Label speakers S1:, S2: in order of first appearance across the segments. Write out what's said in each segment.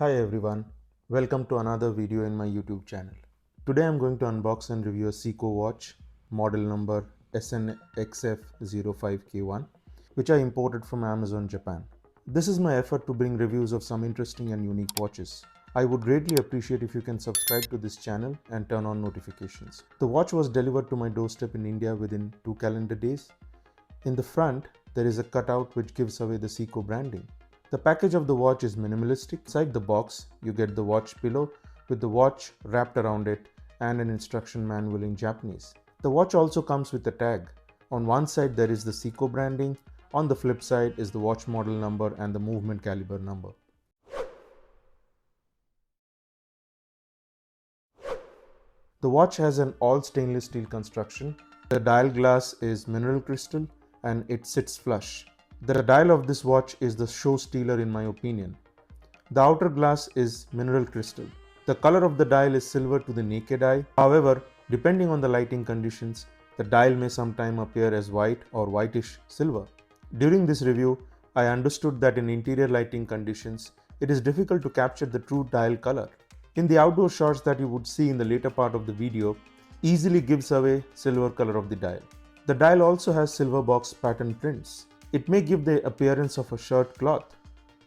S1: Hi everyone, welcome to another video in my YouTube channel. Today I'm going to unbox and review a Seiko watch, model number SNFX05K1, which I imported from Amazon Japan. This is my effort to bring reviews of some interesting and unique watches. I would greatly appreciate if you can subscribe to this channel and turn on notifications. The watch was delivered to my doorstep in India within 2 calendar days. In the front, there is a cutout which gives away the Seiko branding. The package of the watch is minimalistic. Inside the box, you get the watch pillow with the watch wrapped around it and an instruction manual in Japanese. The watch also comes with a tag. On one side there is the Seiko branding, on the flip side is the watch model number and the movement caliber number. The watch has an all stainless steel construction. The dial glass is mineral crystal and it sits flush. The dial of this watch is the show stealer in my opinion. The outer glass is mineral crystal. The color of the dial is silver to the naked eye. However, depending on the lighting conditions, the dial may sometime appear as white or whitish silver. During this review, I understood that in interior lighting conditions, it is difficult to capture the true dial color. In the outdoor shots that you would see in the later part of the video, easily gives away silver color of the dial. The dial also has silver box pattern prints. It may give the appearance of a shirt cloth.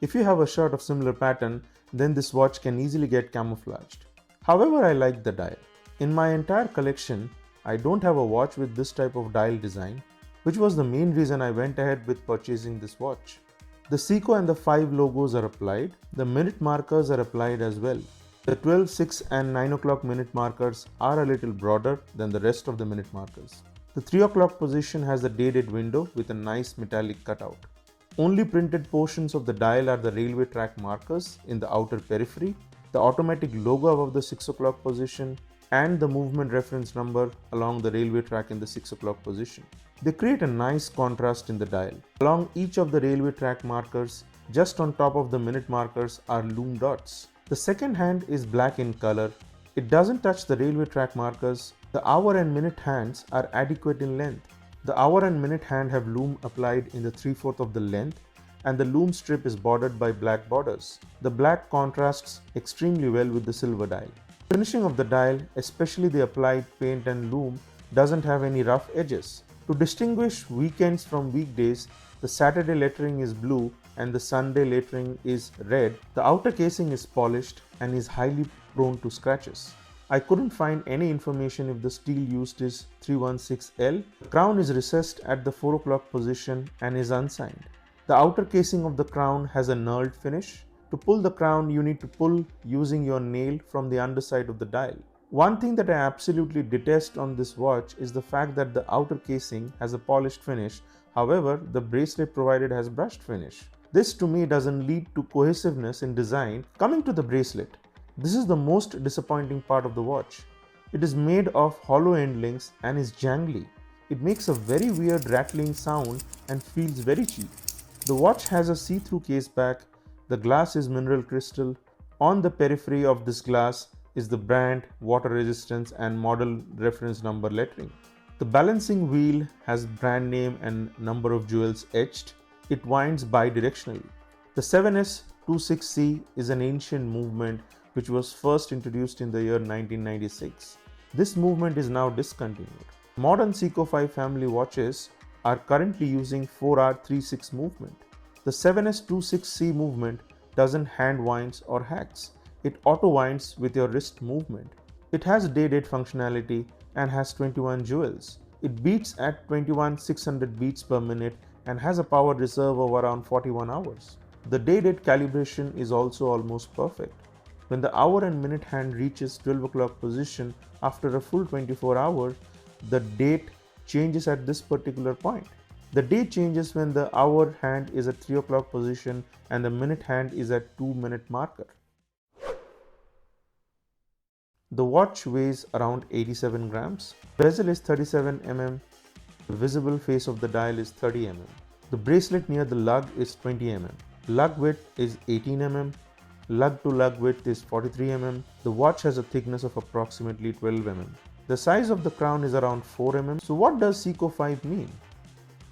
S1: If you have a shirt of similar pattern, then this watch can easily get camouflaged. However, I like the dial. In my entire collection, I don't have a watch with this type of dial design, which was the main reason I went ahead with purchasing this watch. The Seiko and the 5 logos are applied. The minute markers are applied as well. The 12, 6 and 9 o'clock minute markers are a little broader than the rest of the minute markers. The 3 o'clock position has a dated window with a nice metallic cutout. Only printed portions of the dial are the railway track markers in the outer periphery, the automatic logo above the 6 o'clock position, and the movement reference number along the railway track in the 6 o'clock position. They create a nice contrast in the dial. Along each of the railway track markers, just on top of the minute markers are Lume dots. The second hand is black in color. It doesn't touch the railway track markers. The hour and minute hands are adequate in length. The hour and minute hand have lume applied in the 3/4 of the length and the lume strip is bordered by black borders. The black contrasts extremely well with the silver dial. Finishing of the dial, especially the applied paint and lume, doesn't have any rough edges. To distinguish weekends from weekdays, the Saturday lettering is blue and the Sunday lettering is red. The outer casing is polished and is highly prone to scratches. I couldn't find any information if the steel used is 316L. The crown is recessed at the 4 o'clock position and is unsigned. The outer casing of the crown has a knurled finish. To pull the crown, you need to pull using your nail from the underside of the dial. One thing that I absolutely detest on this watch is the fact that the outer casing has a polished finish. However, the bracelet provided has brushed finish. This to me doesn't lead to cohesiveness in design. Coming to the bracelet, this is the most disappointing part of the watch. It is made of hollow end links and is jangly. It makes a very weird rattling sound and feels very cheap. The watch has a see-through case back. The glass is mineral crystal. On the periphery of this glass is the brand, water resistance and model reference number lettering. The balancing wheel has brand name and number of jewels etched. It winds bidirectionally. The 7S26C is an ancient movement which was first introduced in the year 1996. This movement is now discontinued. Modern Seiko 5 family watches are currently using 4R36 movement. The 7S26C movement doesn't hand winds or hacks. It auto winds with your wrist movement. It has day-date functionality and has 21 jewels. It beats at 21,600 beats per minute and has a power reserve of around 41 hours. The day-date calibration is also almost perfect. When the hour and minute hand reaches 12 o'clock position after a full 24 hours, the date changes at this particular point. The date changes when the hour hand is at 3 o'clock position and the minute hand is at 2-minute marker. The watch weighs around 87 grams. Bezel is 37 mm. The visible face of the dial is 30 mm. The bracelet near the lug is 20 mm. Lug width is 18 mm. Lug to lug width is 43 mm. The watch has a thickness of approximately 12 mm. The size of the crown is around 4 mm. So what does Seiko 5 mean?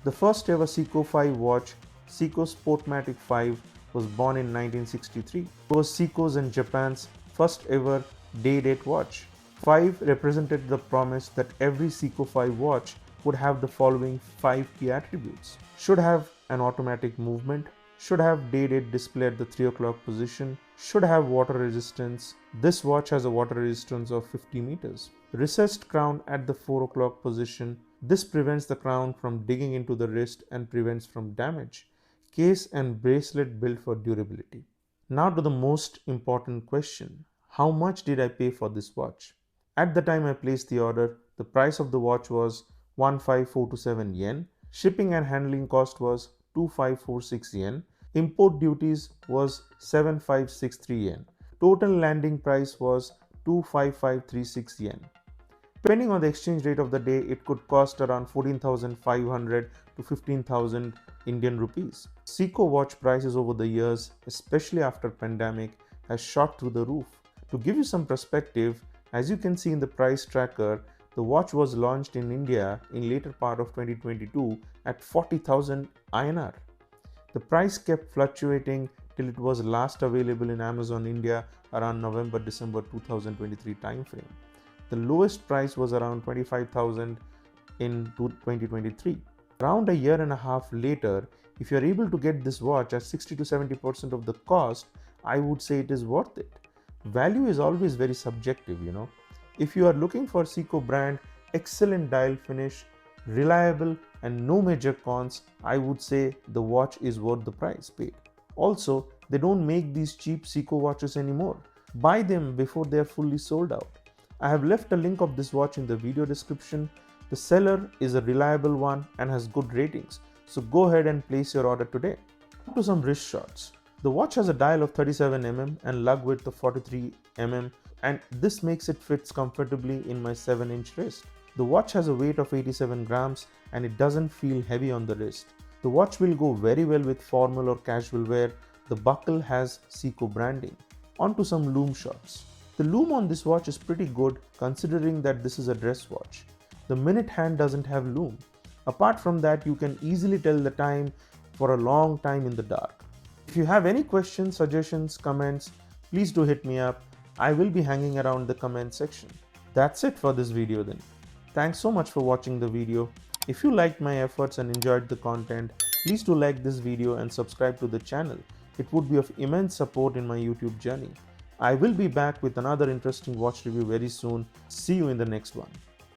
S1: The first ever Seiko 5 watch, Seiko Sportmatic 5, was born in 1963. It was Seiko's and Japan's first ever day-date watch. 5 represented the promise that every Seiko 5 watch would have the following 5 key attributes. Should have an automatic movement, should have day-date display at the 3 o'clock position, should have water resistance. This watch has a water resistance of 50 meters. Recessed crown at the 4 o'clock position. This prevents the crown from digging into the wrist and prevents from damage. Case and bracelet built for durability. Now to the most important question. How much did I pay for this watch? At the time I placed the order, the price of the watch was 15427 yen. Shipping and handling cost was 2546 yen. Import duties was 7563 yen. Total landing price was 25536 yen. Depending on the exchange rate of the day, it could cost around 14,500 to 15,000 Indian rupees. Seiko watch prices over the years, especially after pandemic, has shot through the roof. To give you some perspective, as you can see in the price tracker, the watch was launched in India in later part of 2022 at 40,000 INR. The price kept fluctuating till it was last available in Amazon India around November-December 2023 timeframe. The lowest price was around 25,000 in 2023. Around a year and a half later, if you are able to get this watch at 60 to 70% of the cost, I would say it is worth it. Value is always very subjective, you know. If you are looking for Seiko brand, excellent dial finish, reliable and no major cons, I would say the watch is worth the price paid. Also, they don't make these cheap Seiko watches anymore. Buy them before they are fully sold out. I have left a link of this watch in the video description. The seller is a reliable one and has good ratings, so go ahead and place your order today. On to some wrist shots. The watch has a dial of 37 mm and lug width of 43 mm, and this makes it fits comfortably in my 7-inch wrist. The watch has a weight of 87 grams and it doesn't feel heavy on the wrist. The watch will go very well with formal or casual wear. The buckle has Seiko branding. On to some lume shots. The lume on this watch is pretty good considering that this is a dress watch. The minute hand doesn't have lume. Apart from that, you can easily tell the time for a long time in the dark. If you have any questions, suggestions, comments, please do hit me up. I will be hanging around the comment section. That's it for this video then. Thanks so much for watching the video. If you liked my efforts and enjoyed the content, please do like this video and subscribe to the channel. It would be of immense support in my YouTube journey. I will be back with another interesting watch review very soon. See you in the next one.